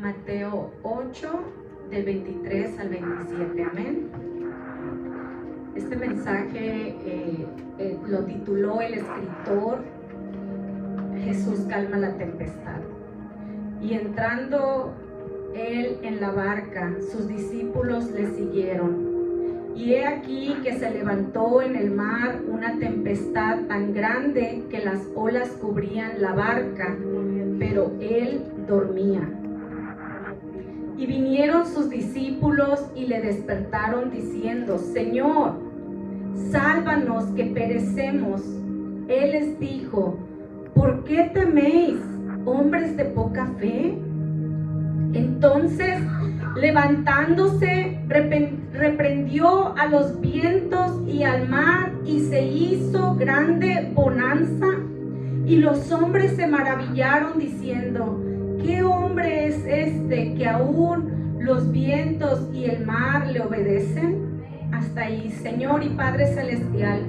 Mateo 8, del 23 al 27. Amén. Este mensaje lo tituló el escritor Jesús calma la tempestad. Y entrando él en la barca, sus discípulos le siguieron. Y he aquí que se levantó en el mar una tempestad tan grande que las olas cubrían la barca, pero él dormía. Y vinieron sus discípulos y le despertaron diciendo: Señor, sálvanos que perecemos. Él les dijo: ¿por qué teméis, hombres de poca fe? Entonces, levantándose, reprendió a los vientos y al mar, y se hizo grande bonanza. Y los hombres se maravillaron diciendo: ¿qué hombre es este que aún los vientos y el mar le obedecen? Hasta ahí. Señor y Padre Celestial,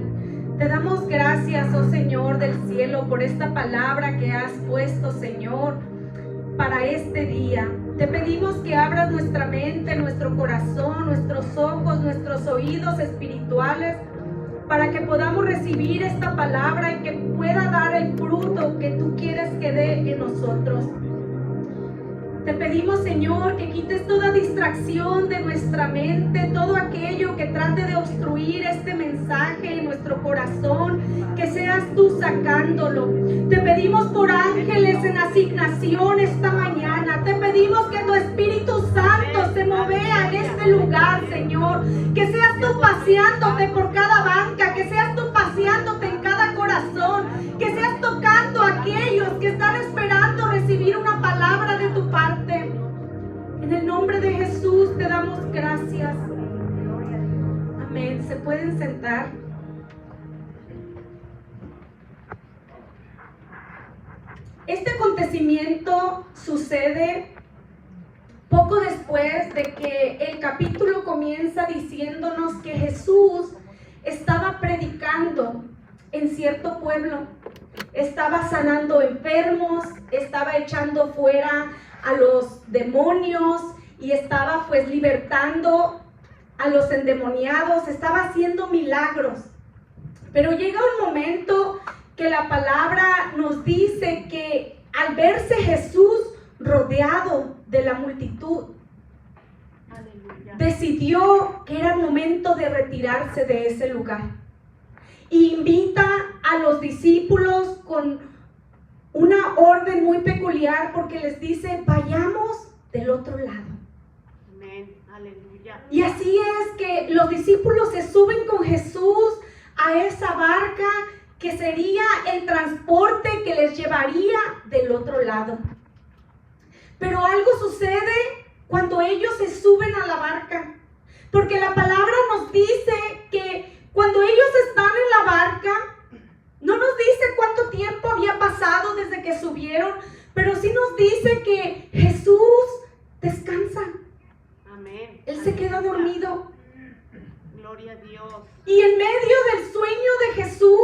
te damos gracias, oh Señor del cielo, por esta palabra que has puesto, Señor, para este día. Te pedimos que abras nuestra mente, nuestro corazón, nuestros ojos, nuestros oídos espirituales, para que podamos recibir esta palabra y que pueda dar el fruto que tú quieres que dé en nosotros. Te pedimos, Señor, que quites toda distracción de nuestra mente, todo aquello que trate de obstruir este mensaje en nuestro corazón, que seas tú sacándolo. Te pedimos por ángeles en asignación esta mañana. Te pedimos que tu Espíritu Santo se movea en este lugar, Señor. Que seas tú paseándote por cada banca, que seas tú paseándote en cada corazón, que seas tocando a aquellos que están esperando recibir una palabra de tu parte. En el nombre de Jesús te damos gracias. Amén. ¿Se pueden sentar? Este acontecimiento sucede poco después de que el capítulo comienza diciéndonos que Jesús estaba predicando en cierto pueblo, estaba sanando enfermos, estaba echando fuera a los demonios y estaba pues libertando a los endemoniados, estaba haciendo milagros. Pero llega un momento que la palabra nos dice que al verse Jesús rodeado de la multitud, decidió que era el momento de retirarse de ese lugar. Y invita a los discípulos con una orden muy peculiar, porque les dice: vayamos del otro lado. Amén, aleluya. Y así es que los discípulos se suben con Jesús a esa barca que sería el transporte que les llevaría del otro lado. Pero algo sucede cuando ellos se suben a la barca, porque la palabra nos dice que cuando ellos están en la barca, no nos dice cuánto tiempo había pasado desde que subieron, pero sí nos dice que Jesús descansa. Amén. Él se queda dormido. Gloria a Dios. Y en medio del sueño de Jesús,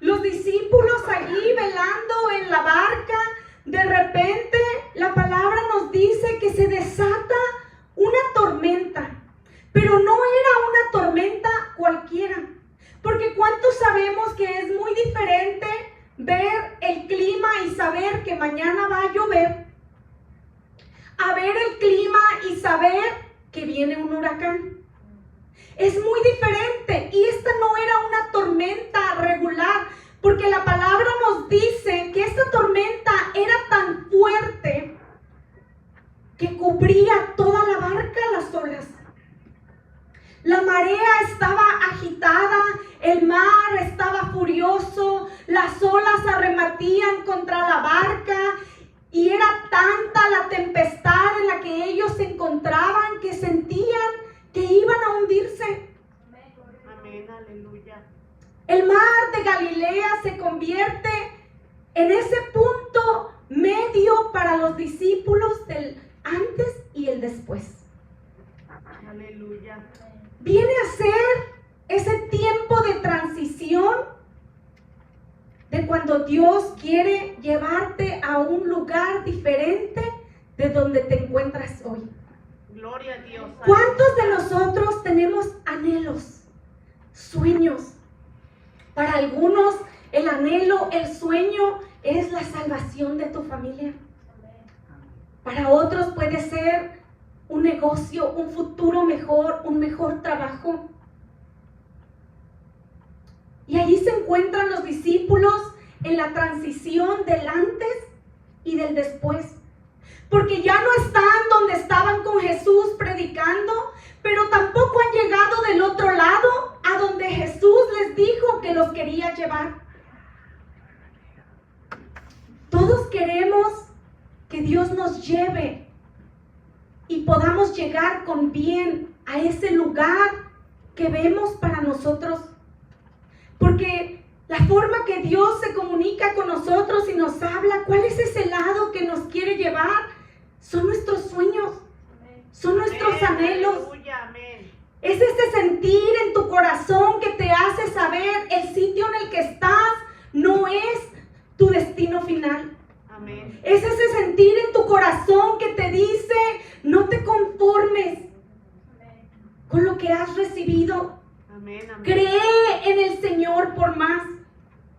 los discípulos allí velando en la barca, de repente la palabra nos dice que se desata una tormenta. Pero no era una tormenta cualquiera. Porque ¿cuántos sabemos que es muy diferente ver el clima y saber que mañana va a llover, a ver el clima y saber que viene un huracán? Es muy diferente, y esta no era una tormenta regular, porque la palabra nos dice que esta tormenta era tan fuerte que cubría toda la barca las olas. La marea estaba agitada, el mar estaba furioso, las olas arrematían contra la barca y era tanta la tempestad en la que ellos se encontraban que sentían que iban a hundirse. Amén, aleluya. El mar de Galilea se convierte en ese punto medio para los discípulos del antes y el después. Aleluya. Viene a ser ese tiempo de transición de cuando Dios quiere llevarte a un lugar diferente de donde te encuentras hoy. Gloria a Dios. ¿Cuántos de nosotros tenemos anhelos, sueños? Para algunos el anhelo, el sueño es la salvación de tu familia. Para otros puede ser un negocio, un futuro mejor, un mejor trabajo. Y allí se encuentran los discípulos en la transición del antes y del después. Porque ya no están donde estaban con Jesús predicando, pero tampoco han llegado del otro lado a donde Jesús les dijo que los quería llevar. Todos queremos que Dios nos lleve y podamos llegar con bien a ese lugar que vemos para nosotros. Porque la forma que Dios se comunica con nosotros y nos habla, ¿cuál es ese lado que nos quiere llevar? Son nuestros sueños, son nuestros anhelos. Es ese sentir en tu corazón que te hace saber el sitio en el que estás no es tu destino final. Amén. Es ese sentir en tu corazón que te dice, no te conformes con lo que has recibido. Amén, amén. Cree en el Señor por más.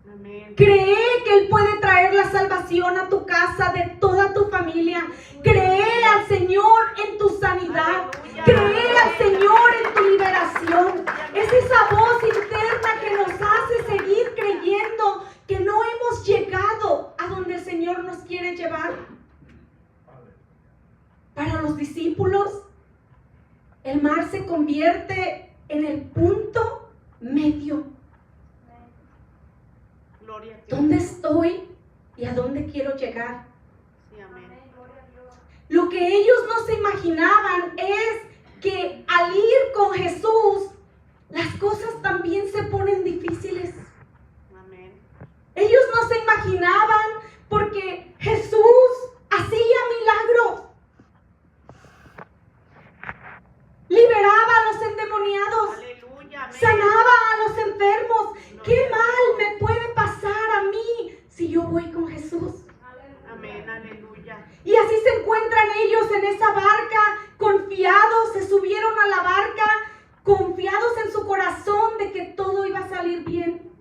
Amén. Cree que Él puede traer la salvación a tu casa, de toda tu familia. Cree al Señor en tu sanidad. Aleluya. Cree al Señor en tu liberación. Es esa voz interna que nos hace seguir creyendo que no hemos llegado a donde el Señor nos quiere llevar. Para los discípulos, el mar se convierte en el punto medio. Gloria a Dios. ¿Dónde estoy y a dónde quiero llegar? Sí, amén. Lo que ellos no se imaginaban es que al ir con Jesús, las cosas también se ponen difíciles. Amén. Ellos no se imaginaban porque Jesús hacía milagros. Liberaba a los endemoniados. Aleluya. Amén. Sanaba a los enfermos. ¿Qué mal me puede pasar a mí si yo voy con Jesús? Amén. Aleluya. Y así se encuentran ellos en esa barca, confiados, se subieron a la barca, confiados en su corazón de que todo iba a salir bien.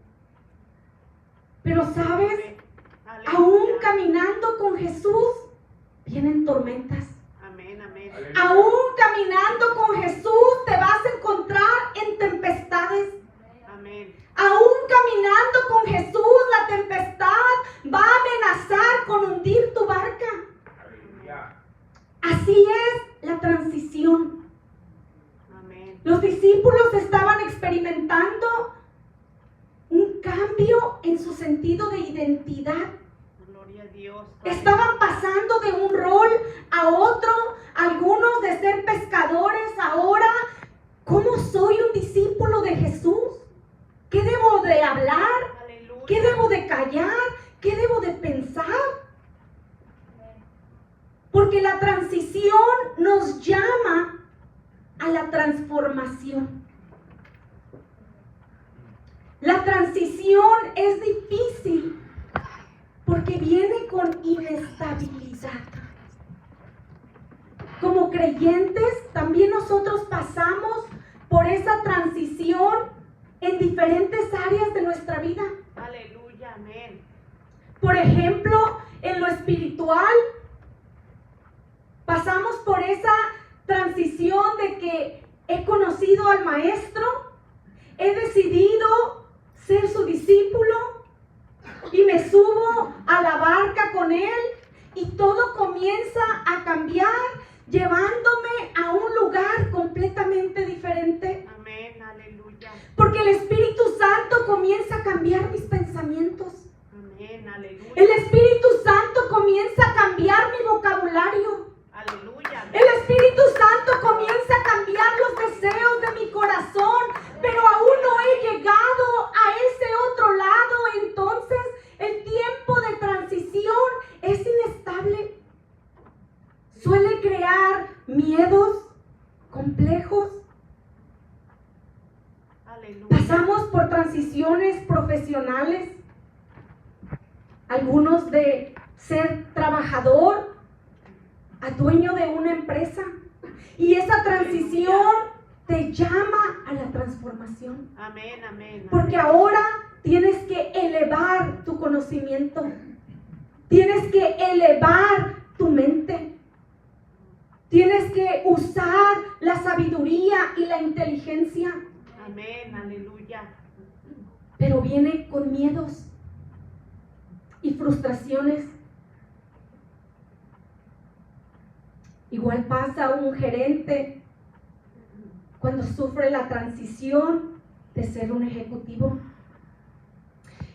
Pero ¿sabes? Aleluya. Aún caminando con Jesús, vienen tormentas. Amén, amén. Aún caminando con Jesús, te vas a encontrar en tempestades. Amén. Aún caminando con Jesús, la tempestad va a amenazar con hundir tu barca. Así es la transición. Amén. Los discípulos estaban experimentando un cambio en su sentido de identidad. Gloria a Dios. Estaban pasando de un rol a otro, algunos de ser pescadores, ahora, ¿cómo soy un discípulo de Jesús? ¿Qué debo de hablar? Aleluya. ¿Qué debo de callar? ¿Qué debo de pensar? Porque la transición nos llama a la transformación. La transición es difícil porque viene con inestabilidad. Como creyentes, también nosotros pasamos por esa transición en diferentes áreas de nuestra vida. Aleluya. Amén. Por ejemplo, en lo espiritual, pasamos por esa transición de que he conocido al Maestro, he decidido ser su discípulo y me subo a la barca con Él y todo comienza a cambiar, llevándome a un lugar completamente diferente. Amén. Aleluya. Porque el Espíritu Santo comienza a cambiar mis pensamientos. Amén. Aleluya. El Espíritu Santo comienza a cambiar mi vocabulario. Aleluya. El Espíritu Santo comienza a cambiar los deseos de mi corazón, pero aún no he llegado a ese otro lado. Entonces, el tiempo de transición es inestable. Suele crear miedos, complejos. Aleluya. Pasamos por transiciones profesionales. Algunos de ser trabajador a dueño de una empresa. Y esa transición te llama a la transformación. Amén, amén. Porque ahora tienes que elevar tu conocimiento. Tienes que elevar tu mente. Tienes que usar la sabiduría y la inteligencia. Amén, aleluya. Pero viene con miedos y frustraciones. Igual pasa a un gerente cuando sufre la transición de ser un ejecutivo.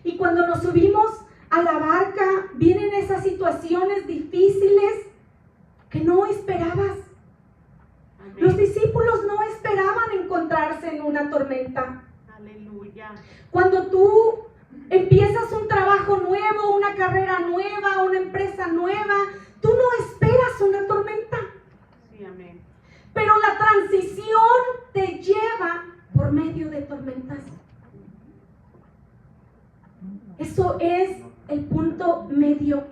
Y cuando nos subimos a la barca, vienen esas situaciones difíciles que no esperabas. Amén. Los discípulos no esperaban encontrarse en una tormenta. Aleluya. Cuando tú empiezas un trabajo nuevo, una carrera nueva, una empresa nueva, tú no esperas una tormenta. Sí, amén. Pero la transición te lleva por medio de tormentas. Eso es el punto medio.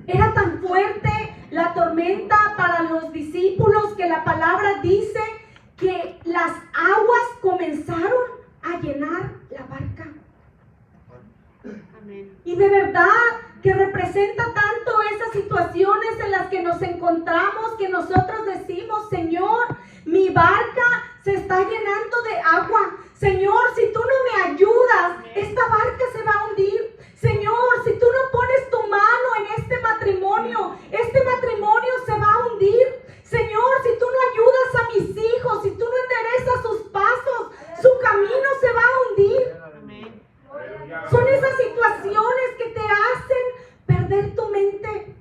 Era tan fuerte la tormenta para los discípulos que la palabra dice que las aguas comenzaron a llenar la barca. Amén. Y de verdad que representa tanto esas situaciones en las que nos encontramos que nosotros decimos: Señor, mi barca se está llenando de agua. Señor, si tú no me ayudas, esta barca se va a hundir. Señor, si tú no pones tu mano en este matrimonio se va a hundir. Señor, si tú no ayudas a mis hijos, si tú no enderezas sus pasos, su camino se va a hundir. Amén. Son esas situaciones que te hacen perder tu mente,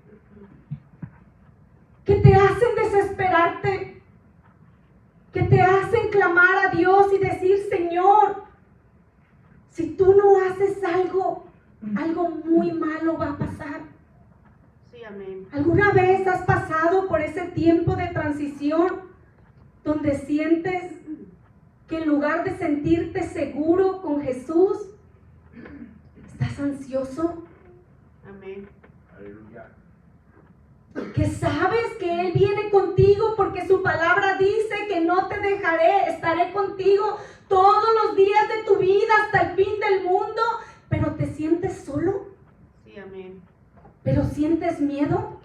que te hacen desesperarte, que te hacen clamar a Dios y decir: Señor, si tú no haces algo muy malo va a pasar. Sí, amén. ¿Alguna vez has pasado por ese tiempo de transición donde sientes que en lugar de sentirte seguro con Jesús, estás ansioso? Amén. Que sabes que Él viene contigo porque su palabra dice que no te dejaré, estaré contigo todos los días de tu vida hasta el fin del mundo, pero te sientes solo, Sí, amén. pero sientes miedo.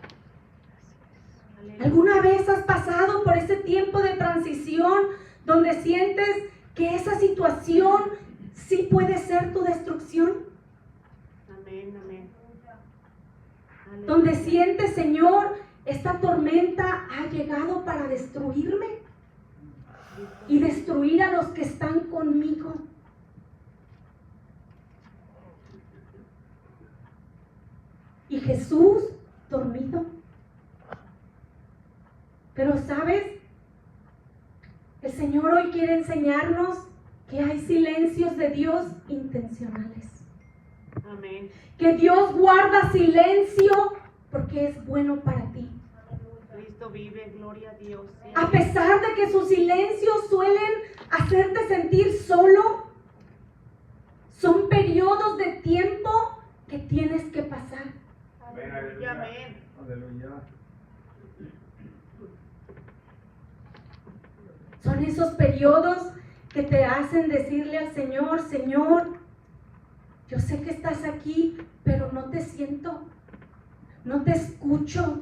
Aleluya. ¿Alguna vez has pasado por ese tiempo de transición donde sientes que esa situación sí puede ser tu destrucción? Amén, amén. Aleluya. Donde sientes: Señor, esta tormenta ha llegado para destruirme y destruir a los que están conmigo. Y Jesús dormido. Pero ¿sabes? El Señor hoy quiere enseñarnos que hay silencios de Dios intencionales. Amén. Que Dios guarda silencio porque es bueno para ti. Cristo vive, gloria a Dios. Sí, A amén. pesar de que sus silencios suelen hacerte sentir solo, son periodos de tiempo que tienes que pasar. Aleluya, amén. Aleluya. Son esos periodos que te hacen decirle al Señor: Señor, yo sé que estás aquí, pero no te siento, no te escucho.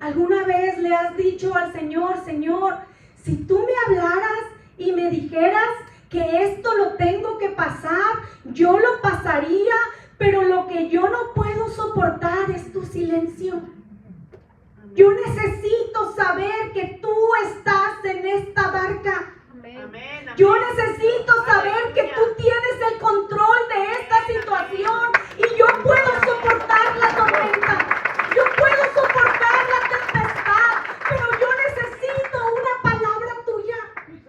¿Alguna vez le has dicho al Señor: Señor, si tú me hablaras y me dijeras que esto lo tengo que pasar, yo lo pasaría, pero lo que yo no puedo soportar es tu silencio? Yo necesito saber que tú estás en esta barca. Amén. Amén. Yo necesito saber que Aleluya. tú tienes el control de esta situación y yo puedo soportar la tormenta. Yo puedo soportar la tempestad, pero yo necesito una palabra tuya.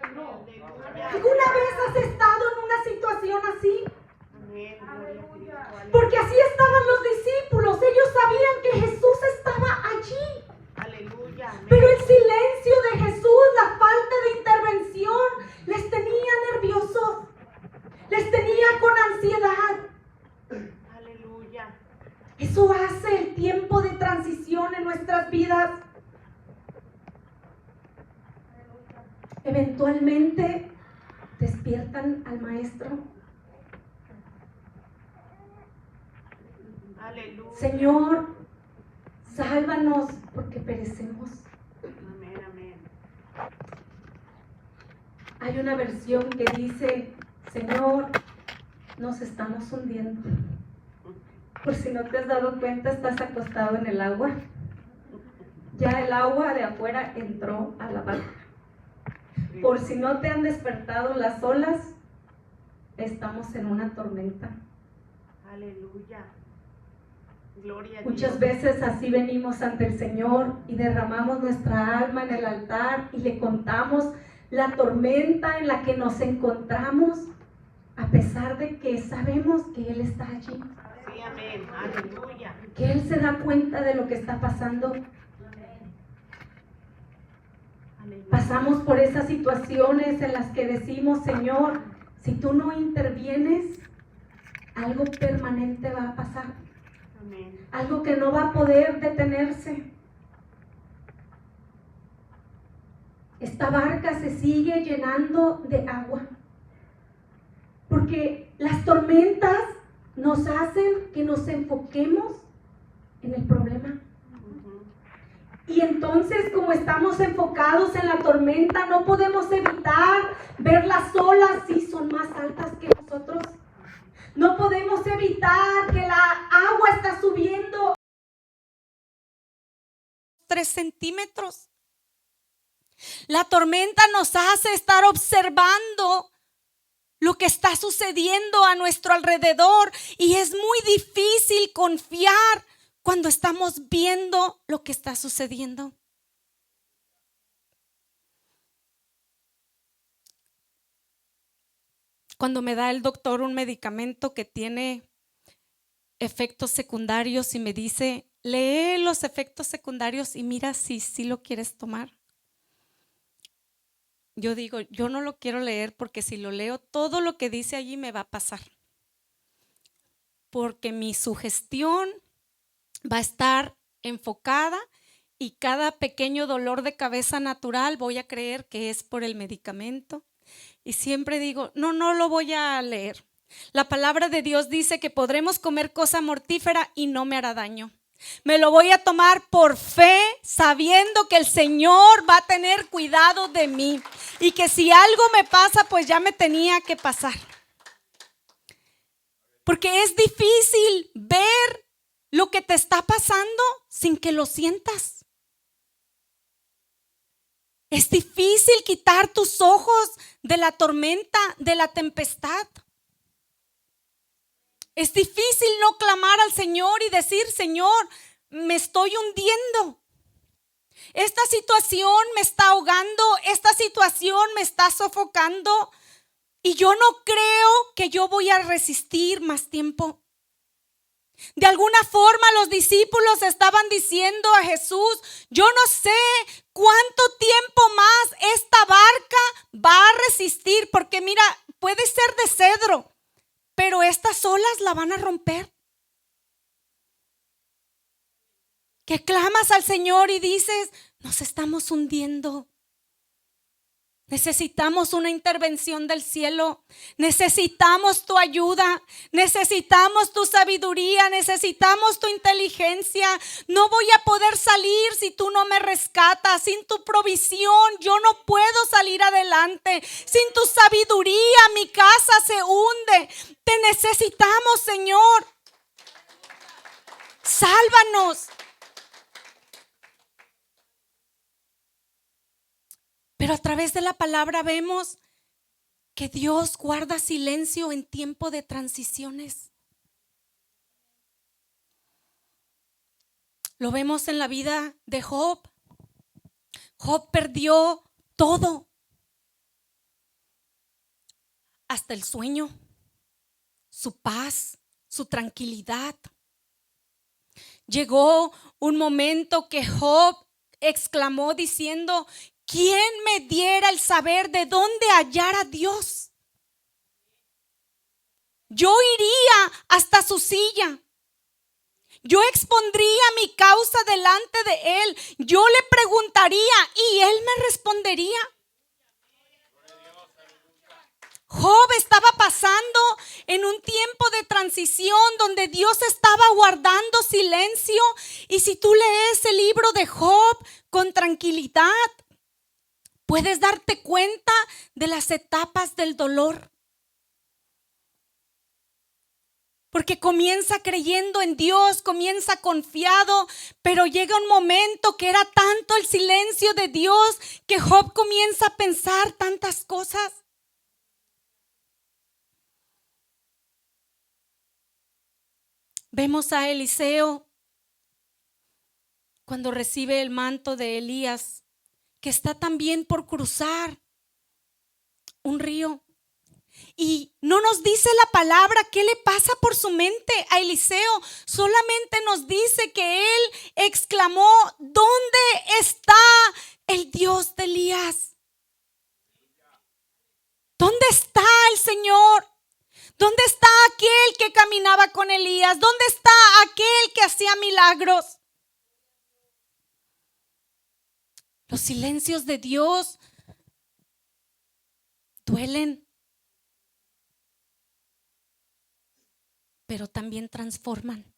Aleluya. ¿Alguna vez has estado en una situación así? Amén. Gloria a Cristo. Aleluya. Porque así estaban los discípulos. Ellos sabían que Jesús estaba allí. Aleluya. Amén. Pero el silencio de Jesús, la falta de intervención, les tenía nerviosos. nuestras vidas, eventualmente despiertan al Maestro. Aleluya. Señor, sálvanos porque perecemos. Amén, amén. Hay una versión que dice, Señor, nos estamos hundiendo. Por si no te has dado cuenta, estás acostado en el agua. Ya el agua de afuera entró a la barca. Por si no te han despertado las olas, estamos en una tormenta. Aleluya. Gloria a Dios. Muchas veces así venimos ante el Señor y derramamos nuestra alma en el altar y le contamos la tormenta en la que nos encontramos, a pesar de que sabemos que Él está allí. Sí, amén. Aleluya. Que Él se da cuenta de lo que está pasando. Aleluya. Pasamos por esas situaciones en las que decimos, Señor, si tú no intervienes, algo permanente va a pasar. Amén. Algo que no va a poder detenerse. Esta barca se sigue llenando de agua. Porque las tormentas nos hacen que nos enfoquemos en el problema. Y entonces, como estamos enfocados en la tormenta, no podemos evitar ver las olas si son más altas que nosotros. No podemos evitar que la agua está subiendo 3 centímetros. La tormenta nos hace estar observando lo que está sucediendo a nuestro alrededor y es muy difícil confiar cuando estamos viendo lo que está sucediendo. Cuando me da el doctor un medicamento que tiene efectos secundarios y me dice, lee los efectos secundarios y mira si lo quieres tomar. Yo digo, yo no lo quiero leer porque si lo leo, todo lo que dice allí me va a pasar. Porque mi sugestión va a estar enfocada y cada pequeño dolor de cabeza natural voy a creer que es por el medicamento. Y siempre digo, no lo voy a leer. La palabra de Dios dice que podremos comer cosa mortífera y no me hará daño. Me lo voy a tomar por fe, sabiendo que el Señor va a tener cuidado de mí y que si algo me pasa, pues ya me tenía que pasar. Porque es difícil ver lo que te está pasando sin que lo sientas. Es difícil quitar tus ojos de la tormenta, de la tempestad. Es difícil no clamar al Señor y decir, Señor, me estoy hundiendo. Esta situación me está ahogando, esta situación me está sofocando y yo no creo que yo voy a resistir más tiempo. De alguna forma los discípulos estaban diciendo a Jesús, yo no sé cuánto tiempo más esta barca va a resistir, porque mira, puede ser de cedro, pero estas olas la van a romper. Que clamas al Señor y dices, nos estamos hundiendo. Necesitamos una intervención del cielo, necesitamos tu ayuda, necesitamos tu sabiduría, necesitamos tu inteligencia. No voy a poder salir si tú no me rescatas. Sin tu provisión yo no puedo salir adelante. Sin tu sabiduría mi casa se hunde. Te necesitamos, Señor. Sálvanos. Pero a través de la palabra vemos que Dios guarda silencio en tiempo de transiciones. Lo vemos en la vida de Job. Job perdió todo, hasta el sueño, su paz, su tranquilidad. Llegó un momento que Job exclamó diciendo, ¿quién me diera el saber de dónde hallar a Dios? Yo iría hasta su silla Yo expondría mi causa delante de él. Yo le preguntaría y él me respondería. Job estaba pasando en un tiempo de transición donde Dios estaba guardando silencio. Y si tú lees el libro de Job con tranquilidad, puedes darte cuenta de las etapas del dolor. Porque comienza creyendo en Dios, comienza confiado, pero llega un momento que era tanto el silencio de Dios que Job comienza a pensar tantas cosas. Vemos a Eliseo cuando recibe el manto de Elías, que está también por cruzar un río. Y no nos dice la palabra qué le pasa por su mente a Eliseo. Solamente nos dice que él exclamó: ¿dónde está el Dios de Elías? ¿Dónde está el Señor? ¿Dónde está aquel que caminaba con Elías? ¿Dónde está aquel que hacía milagros? Los silencios de Dios duelen, pero también transforman.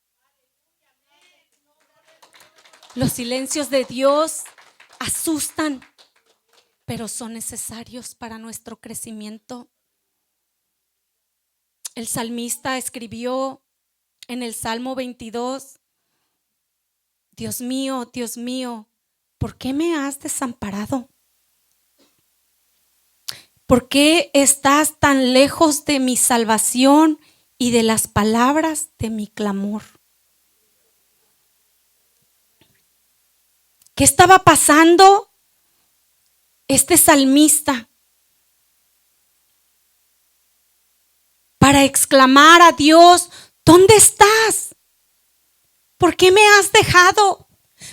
Los silencios de Dios asustan, pero son necesarios para nuestro crecimiento. El salmista escribió en el Salmo 22: Dios mío, ¿por qué me has desamparado? ¿Por qué estás tan lejos de mi salvación y de las palabras de mi clamor? ¿Qué estaba pasando este salmista para exclamar a Dios: ¿dónde estás? ¿Por qué me has dejado?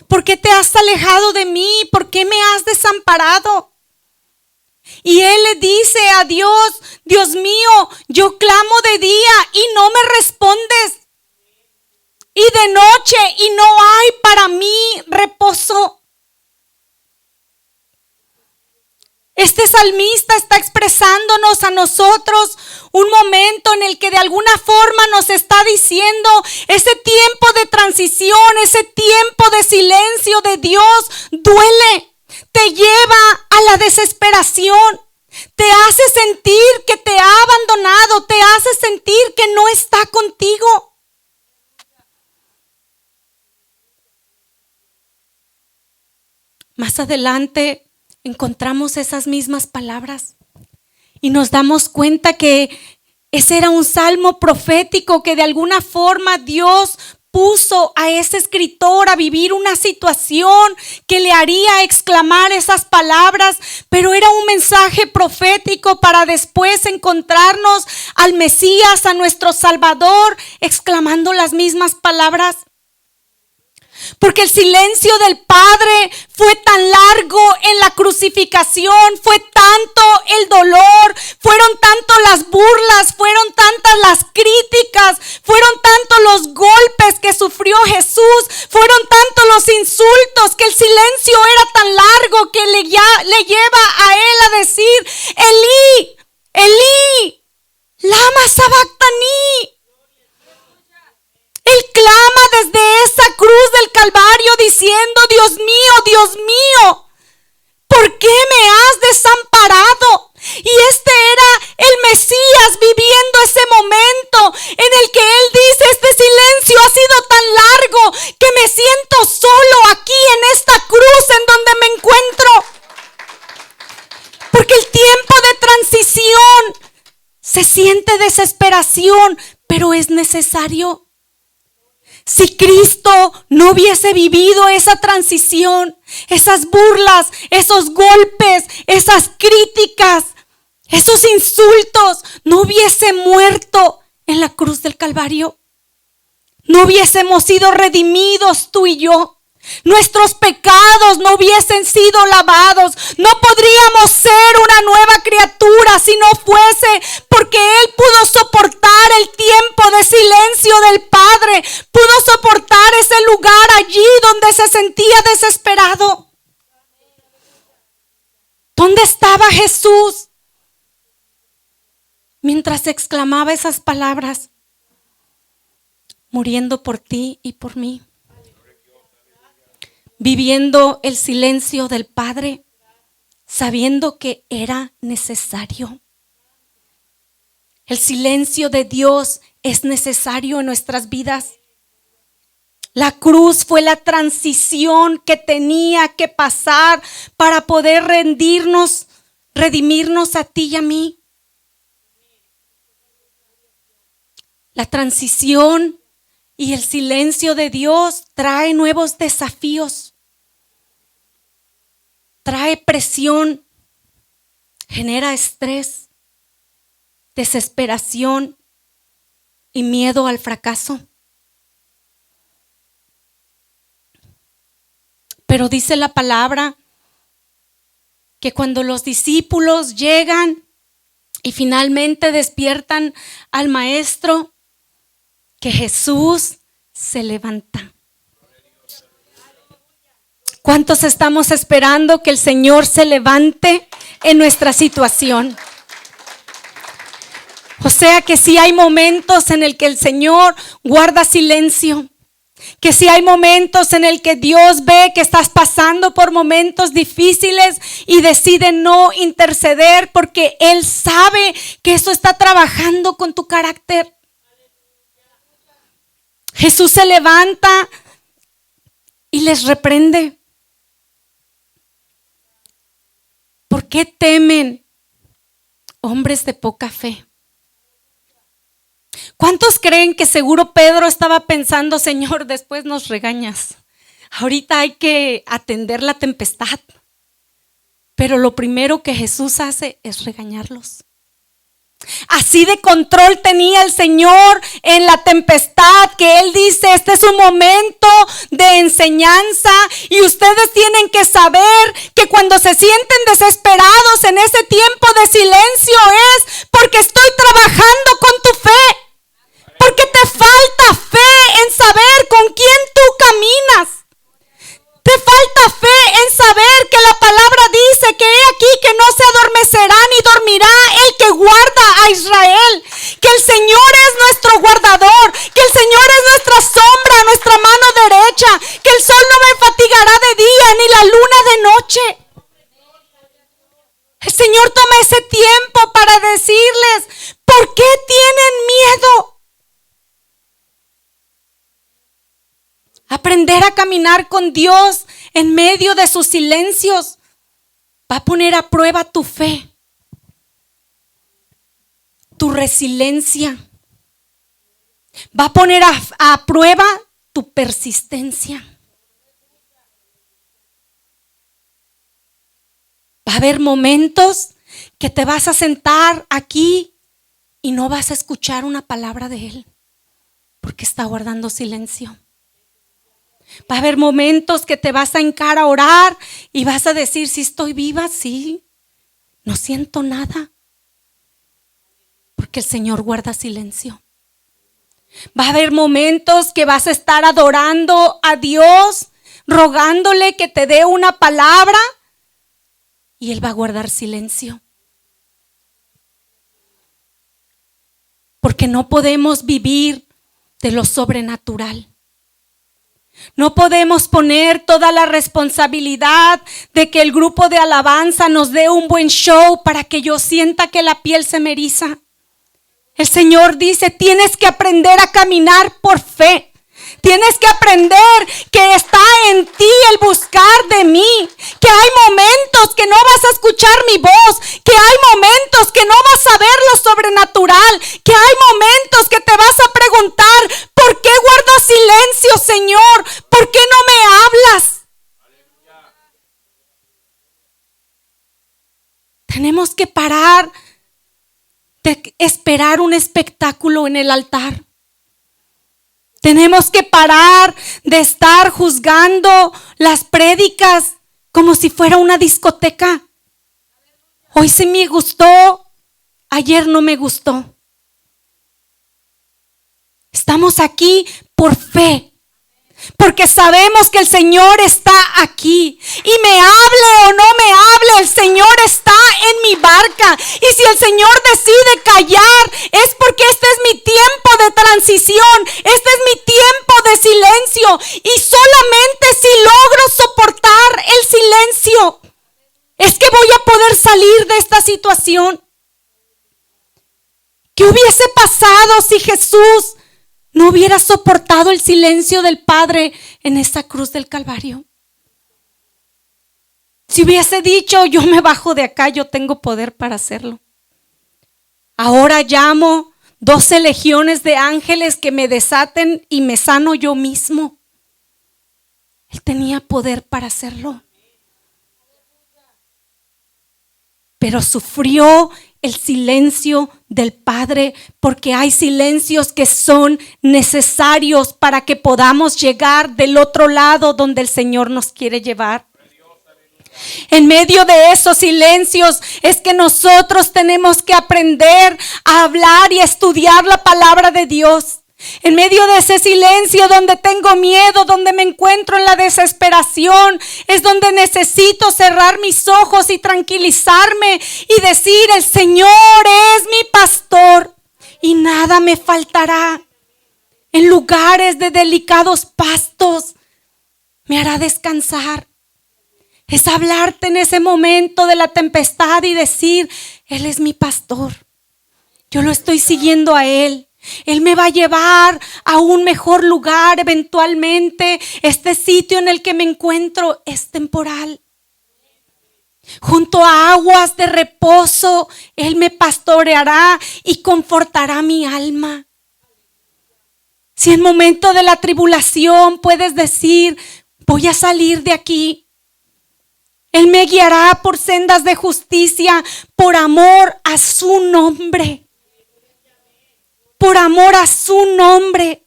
¿Por qué te has alejado de mí? ¿Por qué me has desamparado? Y él le dice a Dios: Dios mío, yo clamo de día y no me respondes, y de noche y no hay para mí reposo. Este salmista está expresándonos a nosotros un momento en el que de alguna forma nos está diciendo: ese tiempo de transición, ese tiempo de silencio de Dios duele, te lleva a la desesperación, te hace sentir que te ha abandonado, te hace sentir que no está contigo. Más adelante encontramos esas mismas palabras y nos damos cuenta que ese era un salmo profético que de alguna forma Dios puso a ese escritor a vivir una situación que le haría exclamar esas palabras, pero era un mensaje profético para después encontrarnos al Mesías, a nuestro Salvador, exclamando las mismas palabras. Porque el silencio del Padre fue tan largo en la crucifixión, fue tanto el dolor, fueron tanto las burlas, fueron tantas las críticas, fueron tantos los golpes que sufrió Jesús, fueron tantos los insultos, que el silencio era tan largo que le lleva a él a decir: Elí, Elí, lama sabactani. Él clama desde esa cruz del Calvario diciendo: Dios mío, ¿por qué me has desamparado? Y este era el Mesías viviendo ese momento en el que él dice: este silencio ha sido tan largo que me siento solo aquí en esta cruz en donde me encuentro. Porque el tiempo de transición se siente desesperación, pero es necesario. Si Cristo no hubiese vivido esa transición, esas burlas, esos golpes, esas críticas, esos insultos, no hubiese muerto en la cruz del Calvario, no hubiésemos sido redimidos tú y yo, nuestros pecados no hubiesen sido lavados. No podríamos ser una nueva criatura si no fuese porque Él pudo soportar el tiempo de silencio del Padre. Pudo soportar ese lugar allí donde se sentía desesperado. ¿Dónde estaba Jesús mientras exclamaba esas palabras? Muriendo por ti y por mí. Viviendo el silencio del Padre, sabiendo que era necesario. El silencio de Dios es necesario en nuestras vidas. La cruz fue la transición que tenía que pasar para poder redimirnos a ti y a mí. La transición y el silencio de Dios trae nuevos desafíos, trae presión, genera estrés, desesperación y miedo al fracaso. Pero dice la palabra que cuando los discípulos llegan y finalmente despiertan al maestro, que Jesús se levanta. ¿Cuántos estamos esperando que el Señor se levante en nuestra situación? O sea que sí hay momentos en el que el Señor guarda silencio, que sí hay momentos en el que Dios ve que estás pasando por momentos difíciles y decide no interceder porque Él sabe que eso está trabajando con tu carácter. Jesús se levanta y les reprende. ¿Por qué temen, hombres de poca fe? ¿Cuántos creen que seguro Pedro estaba pensando, Señor, después nos regañas? Ahorita hay que atender la tempestad. Pero lo primero que Jesús hace es regañarlos. Así de control tenía el Señor en la tempestad, que Él dice, este es un momento de enseñanza y ustedes tienen que saber que cuando se sienten desesperados en ese tiempo de silencio es porque estoy trabajando con tu fe, porque te falta fe en saber con quién tú caminas. Te falta fe en saber que la palabra dice que he aquí que no se adormecerá ni dormirá el que guarda a Israel. Que el Señor es nuestro guardador, que el Señor es nuestra sombra, nuestra mano derecha, que el sol no me fatigará de día ni la luna de noche. El Señor toma ese tiempo para decirles, ¿por qué tienen miedo? Aprender a caminar con Dios en medio de sus silencios va a poner a prueba tu fe, tu resiliencia, va a poner a prueba tu persistencia. Va a haber momentos que te vas a sentar aquí y no vas a escuchar una palabra de Él porque está guardando silencio. Va a haber momentos que te vas a hincar a orar y vas a decir, sí estoy viva, sí, no siento nada, porque el Señor guarda silencio. Va a haber momentos que vas a estar adorando a Dios, rogándole que te dé una palabra y Él va a guardar silencio. Porque no podemos vivir de lo sobrenatural. No podemos poner toda la responsabilidad de que el grupo de alabanza nos dé un buen show para que yo sienta que la piel se me eriza. El Señor dice, tienes que aprender a caminar por fe. Tienes que aprender que está en ti el buscar de mí, que hay momentos que no vas a escuchar mi voz, que hay momentos que no vas a ver lo sobrenatural, que hay momentos que te vas a preguntar, ¿por qué guardas silencio, Señor? ¿Por qué no me hablas? Tenemos que parar de esperar un espectáculo en el altar. Tenemos que parar de estar juzgando las prédicas como si fuera una discoteca. Hoy sí me gustó, ayer no me gustó. Estamos aquí por fe, porque sabemos que el Señor está aquí. Y me hable o no me hable, el Señor está en mi barca. Y si el Señor decide callar, es porque este es mi tiempo de transición. Este es mi tiempo de silencio. Y solamente si logro soportar el silencio, es que voy a poder salir de esta situación. ¿Qué hubiese pasado si Jesús no hubiera soportado el silencio del Padre en esa cruz del Calvario? Si hubiese dicho, yo me bajo de acá, yo tengo poder para hacerlo. Ahora llamo 12 legiones de ángeles que me desaten y me sano yo mismo. Él tenía poder para hacerlo. Pero sufrió el silencio del Padre, porque hay silencios que son necesarios para que podamos llegar del otro lado donde el Señor nos quiere llevar. En medio de esos silencios es que nosotros tenemos que aprender a hablar y a estudiar la palabra de Dios. En medio de ese silencio donde tengo miedo, donde me encuentro en la desesperación, es donde necesito cerrar mis ojos y tranquilizarme y decir: el Señor es mi pastor y nada me faltará. En lugares de delicados pastos me hará descansar. Es hablarte en ese momento de la tempestad y decir: Él es mi pastor. Yo lo estoy siguiendo a Él. Él me va a llevar a un mejor lugar eventualmente. Este sitio en el que me encuentro es temporal. Junto a aguas de reposo, Él me pastoreará y confortará mi alma. Si en momento de la tribulación puedes decir: voy a salir de aquí, Él me guiará por sendas de justicia por amor a su nombre. Por amor a su nombre.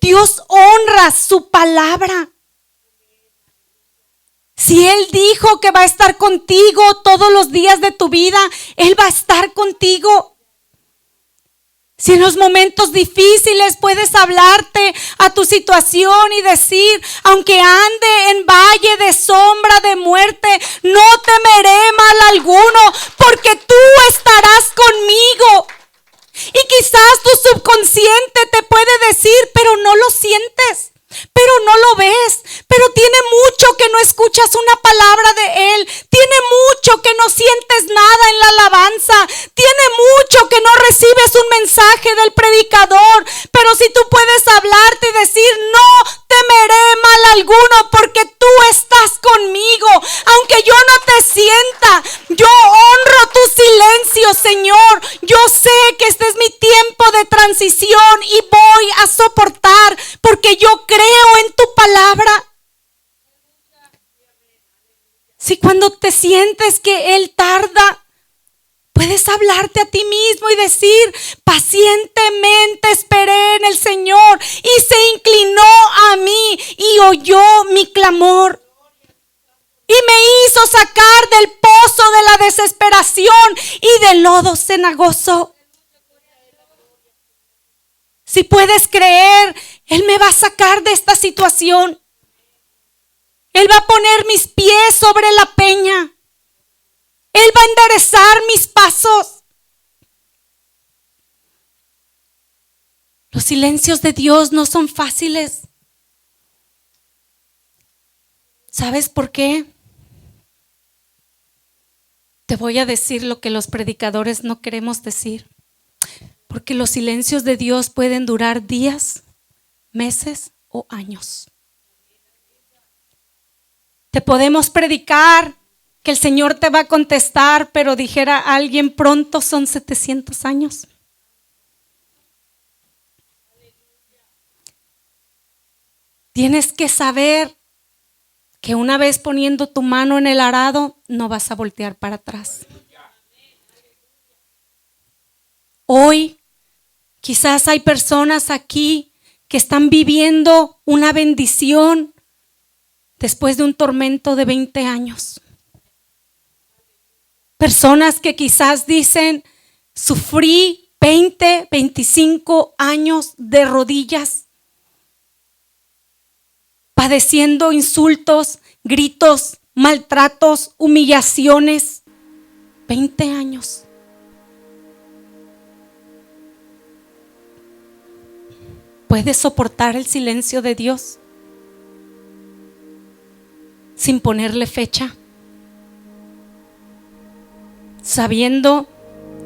Dios honra su palabra. Si Él dijo que va a estar contigo todos los días de tu vida, Él va a estar contigo. Si en los momentos difíciles puedes hablarte a tu situación y decir: aunque ande en valle de sombra de muerte, no temeré mal alguno, porque tú estarás conmigo. Y quizás tu subconsciente te puede decir: pero no lo sientes, pero no lo ves, pero tiene mucho que no escuchas una palabra de Él, tiene mucho que no sientes nada en la alabanza, tiene mucho que no recibes un mensaje del predicador. Pero si tú puedes hablarte y decir: no temeré mal alguno, porque tú estás conmigo, aunque yo no te sienta, yo honro tu silencio, Señor. Yo sé que este es mi tiempo de transición y voy a soportar, porque yo creo en tu palabra. Si cuando te sientes que Él tarda, puedes hablarte a ti mismo y decir: pacientemente esperé en el Señor y se inclinó a mí y oyó mi clamor. Y me hizo sacar del pozo de la desesperación y del lodo cenagoso. Si puedes creer, Él me va a sacar de esta situación. Él va a poner mis pies sobre la peña. Él va a enderezar mis pasos. Los silencios de Dios no son fáciles. ¿Sabes por qué? Te voy a decir lo que los predicadores no queremos decir. Porque los silencios de Dios pueden durar días, meses o años. Te podemos predicar que el Señor te va a contestar, pero dijera alguien: pronto son 700 años. Tienes que saber que una vez poniendo tu mano en el arado, no vas a voltear para atrás. Hoy quizás hay personas aquí que están viviendo una bendición después de un tormento de 20 años. Personas que quizás dicen, sufrí 20, 25 años de rodillas, padeciendo insultos, gritos, maltratos, humillaciones. 20 años. ¿Puedes soportar el silencio de Dios sin ponerle fecha? Sabiendo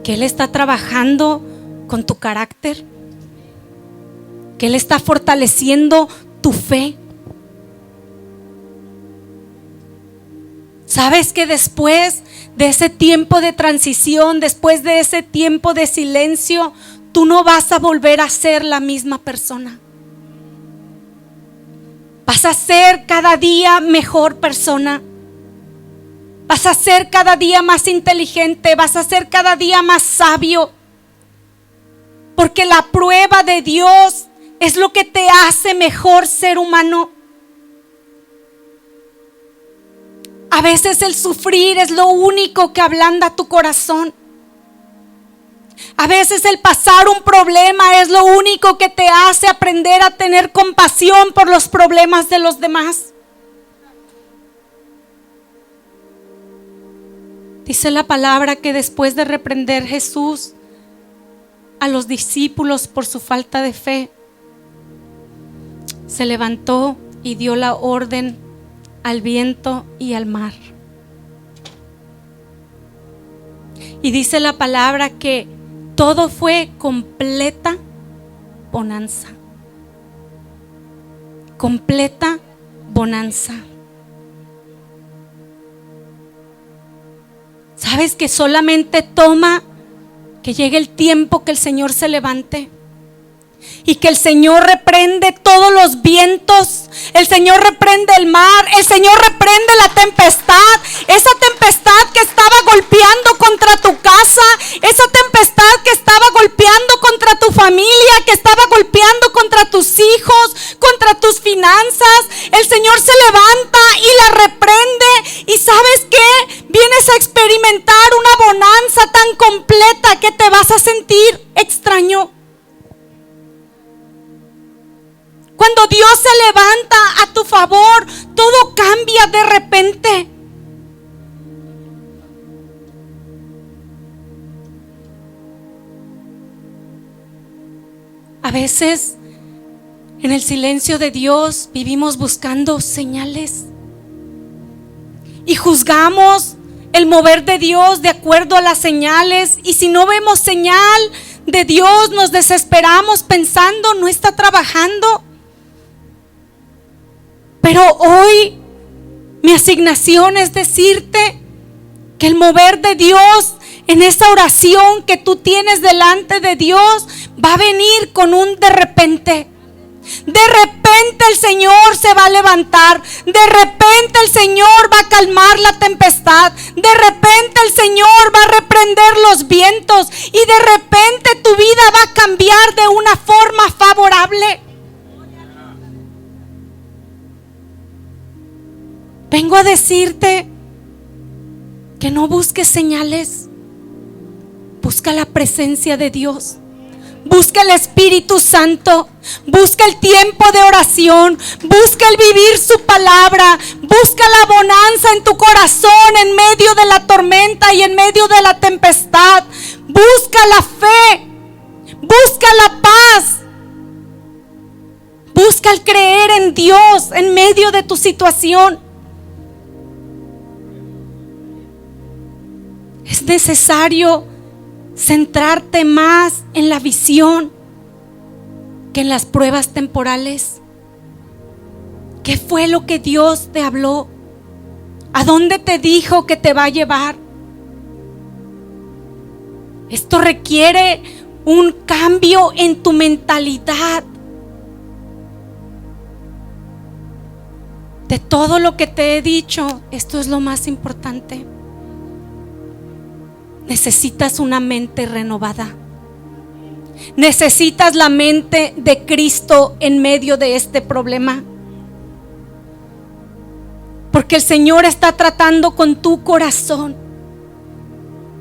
que Él está trabajando con tu carácter, que Él está fortaleciendo tu fe. Sabes que después de ese tiempo de transición, después de ese tiempo de silencio, tú no vas a volver a ser la misma persona. Vas a ser cada día mejor persona. Vas a ser cada día más inteligente, vas a ser cada día más sabio. Porque la prueba de Dios es lo que te hace mejor ser humano. A veces el sufrir es lo único que ablanda tu corazón. A veces el pasar un problema es lo único que te hace aprender a tener compasión por los problemas de los demás. Dice la palabra que después de reprender Jesús a los discípulos por su falta de fe, se levantó y dio la orden al viento y al mar. Y dice la palabra que todo fue completa bonanza. Completa bonanza. ¿Sabes que solamente toma que llegue el tiempo que el Señor se levante? Y que el Señor reprende todos los vientos, el Señor reprende el mar, el Señor reprende la tempestad, esa tempestad que estaba golpeando contra tu casa, esa tempestad que estaba golpeando contra tu familia, que estaba golpeando contra tus hijos, contra tus finanzas. El Señor se levanta y la reprende. Y ¿sabes qué? Vienes a experimentar una bonanza tan completa que te vas a sentir extraño. Cuando Dios se levanta a tu favor, todo cambia de repente. A veces, en el silencio de Dios, vivimos buscando señales y juzgamos el mover de Dios de acuerdo a las señales. Y si no vemos señal de Dios, nos desesperamos pensando, no está trabajando. Pero hoy mi asignación es decirte que el mover de Dios en esa oración que tú tienes delante de Dios va a venir con un de repente. De repente el Señor se va a levantar. De repente el Señor va a calmar la tempestad. De repente el Señor va a reprender los vientos. Y de repente tu vida va a cambiar de una forma favorable. Vengo a decirte que no busques señales. Busca la presencia de Dios. Busca el Espíritu Santo. Busca el tiempo de oración. Busca el vivir su palabra. Busca la bonanza en tu corazón en medio de la tormenta y en medio de la tempestad. Busca la fe. Busca la paz. Busca el creer en Dios en medio de tu situación. Es necesario centrarte más en la visión que en las pruebas temporales. ¿Qué fue lo que Dios te habló? ¿A dónde te dijo que te va a llevar? Esto requiere un cambio en tu mentalidad. De todo lo que te he dicho, esto es lo más importante. Necesitas una mente renovada. Necesitas la mente de Cristo en medio de este problema. Porque el Señor está tratando con tu corazón.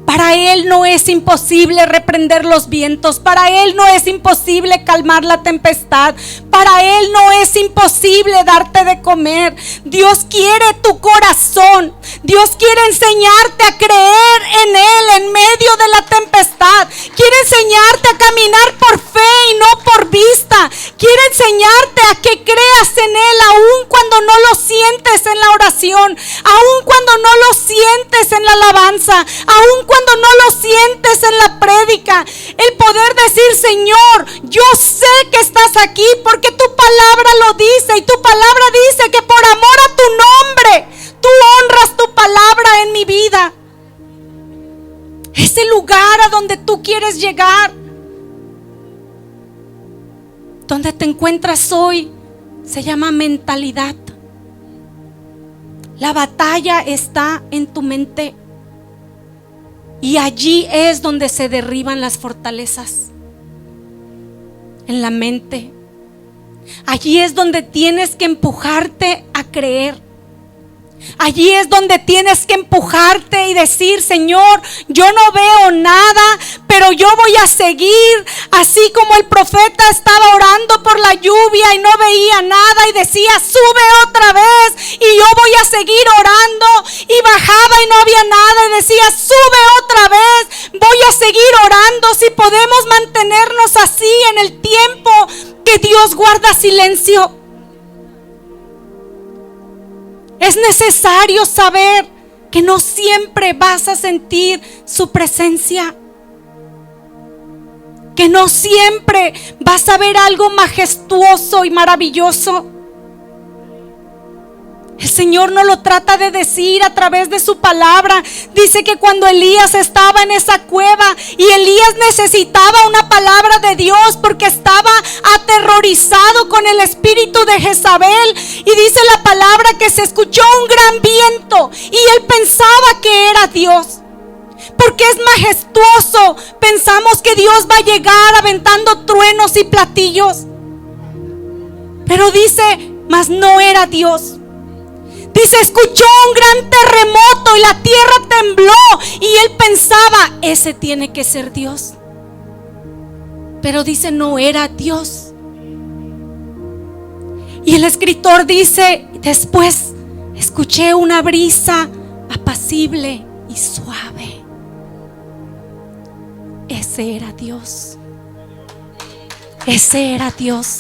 Para Él no es imposible reprender los vientos. Para Él no es imposible calmar la tempestad. Para Él no es imposible darte de comer. Dios quiere tu corazón. Dios quiere enseñarte a creer en Él en medio de la tempestad. Quiere enseñarte a caminar por fe y no por vista. Quiere enseñarte a que creas en Él aun cuando no lo sientes en la oración, aun cuando no lo sientes en la alabanza, aun cuando no lo sientes en la prédica. El poder decir: Señor, yo sé que estás aquí porque tu palabra lo dice, y tu palabra dice que por amor a tu nombre tú honras tu palabra en mi vida. Ese lugar a donde tú quieres llegar, donde te encuentras hoy, se llama mentalidad. La batalla está en tu mente. Y allí es donde se derriban las fortalezas. En la mente. Allí es donde tienes que empujarte a creer. Allí es donde tienes que empujarte y decir: Señor, yo no veo nada, pero yo voy a seguir. Así como el profeta estaba orando por la lluvia y no veía nada y decía: sube otra vez, y yo voy a seguir orando, y bajaba y no había nada y decía: sube otra vez, voy a seguir orando. Si podemos mantenernos así en el tiempo que Dios guarda silencio. Es necesario saber que no siempre vas a sentir su presencia, que no siempre vas a ver algo majestuoso y maravilloso. El Señor nos lo trata de decir a través de su palabra. Dice que cuando Elías estaba en esa cueva y Elías necesitaba una palabra de Dios porque estaba aterrorizado con el espíritu de Jezabel, y dice la palabra que se escuchó un gran viento y él pensaba que era Dios. Porque es majestuoso. Pensamos que Dios va a llegar aventando truenos y platillos. Pero dice, mas no era Dios. Dice, escuchó un gran terremoto y la tierra tembló, y él pensaba, ese tiene que ser Dios. Pero dice, no era Dios. Y el escritor dice, después escuché una brisa apacible y suave. Ese era Dios. Ese era Dios.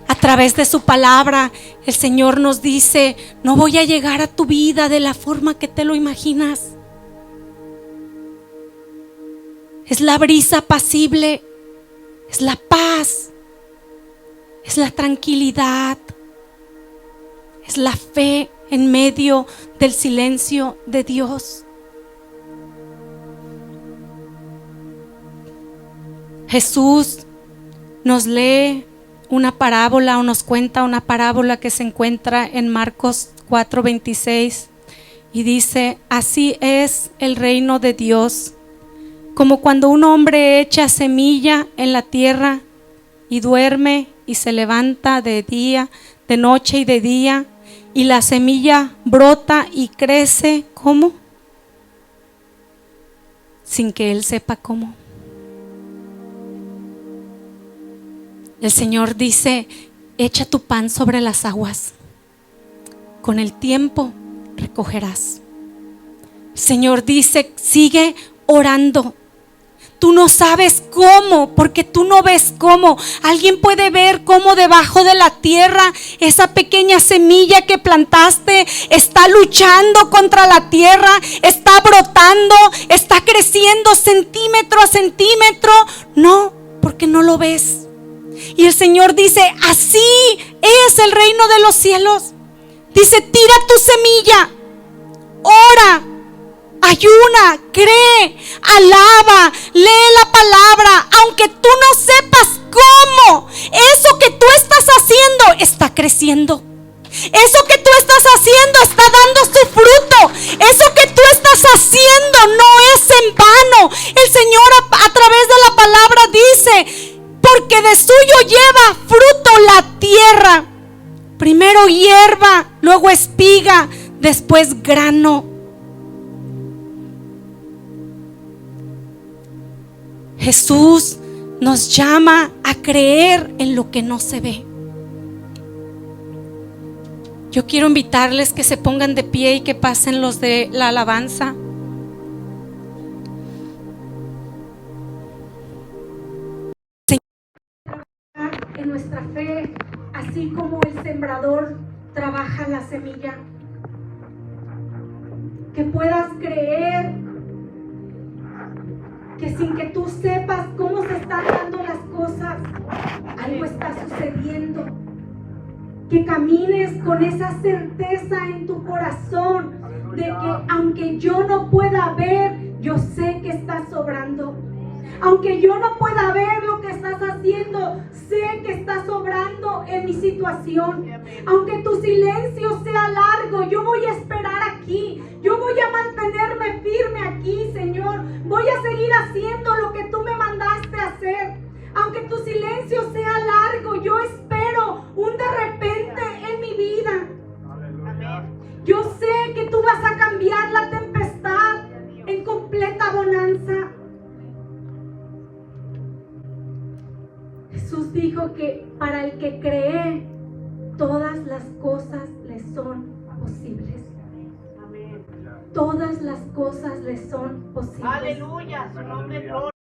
A través de su palabra, el Señor nos dice, no voy a llegar a tu vida de la forma que te lo imaginas. Es la brisa apacible, es la paz, es la tranquilidad, es la fe en medio del silencio de Dios. Jesús nos lee una parábola, o nos cuenta una parábola que se encuentra en Marcos 4:26, y dice, así es el reino de Dios, como cuando un hombre echa semilla en la tierra y duerme y se levanta de día, de noche y de día, y la semilla brota y crece, ¿cómo? Sin que él sepa cómo. El Señor dice, echa tu pan sobre las aguas, con el tiempo recogerás. El Señor dice, sigue orando. Tú no sabes cómo, porque tú no ves cómo. Alguien puede ver cómo debajo de la tierra esa pequeña semilla que plantaste está luchando contra la tierra, está brotando, está creciendo centímetro a centímetro. No, porque no lo ves. Y el Señor dice, así es el reino de los cielos. Dice, tira tu semilla, ora, ayuna, cree, alaba, lee la palabra, aunque tú no sepas cómo. Eso que tú estás haciendo está creciendo. Eso que tú estás haciendo está dando su fruto. Eso que tú estás haciendo no es en vano. El Señor a través de la palabra espiga, después grano. Jesús nos llama a creer en lo que no se ve. Yo quiero invitarles que se pongan de pie y que pasen los de la alabanza. En nuestra fe, así como el sembrador trabaja la semilla, que puedas creer que sin que tú sepas cómo se están dando las cosas, algo está sucediendo. Que camines con esa certeza en tu corazón de que aunque yo no pueda ver, yo sé que estás obrando. Aunque yo no pueda ver lo que estás haciendo, sé que estás obrando en mi situación. Aunque tu silencio sea largo, yo voy a esperar aquí. Yo voy a mantenerme firme aquí, Señor. Voy a seguir haciendo lo que tú me mandaste hacer. Aunque tu silencio sea largo, yo espero un de repente en mi vida. Yo sé que tú vas a cambiar la tempestad en completa bonanza. Jesús dijo que para el que cree, todas las cosas le son posibles. Todas las cosas le son posibles. Aleluya, su nombre es gloria.